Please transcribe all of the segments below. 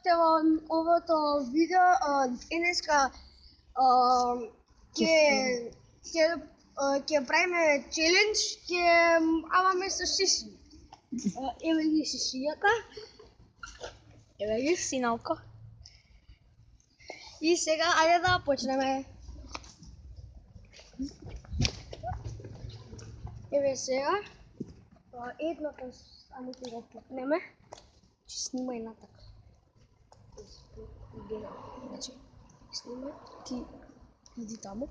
Те во овото видео денеска ќе правиме челендж, ама место шиши. Еве ги шишијата. Еве ги синалко. И сега ајде да почнеме. Еве сега едното само ќе го пукнеме. Че снимај натака. Значи, снимај, ти иди таму.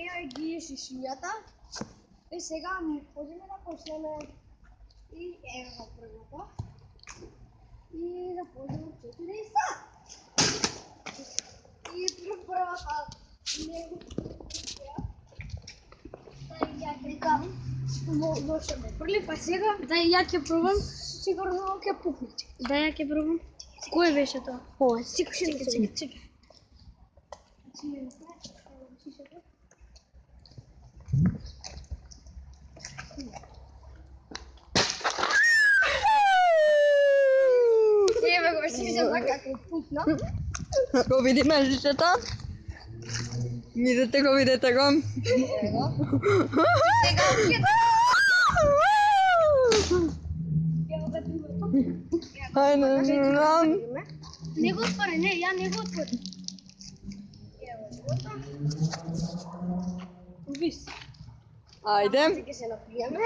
Еве ги шишијата. И сега можеме да почнеме. И еве го првото. И започнеме 4 сат. И првата не го ја крикам. Доше ме прли, па сега да ја ќе пробам, сигурно ќе пукне. Да ја ќе пробам. Кој беше тоа? Ова, чека. Еве го шишата како пукна. Го видиме шишата? Видете го. Еве го. Сега Ајде, не го отвори, не, ја не го отвори. Ево го. Вис. ајде. Сега се напиеме.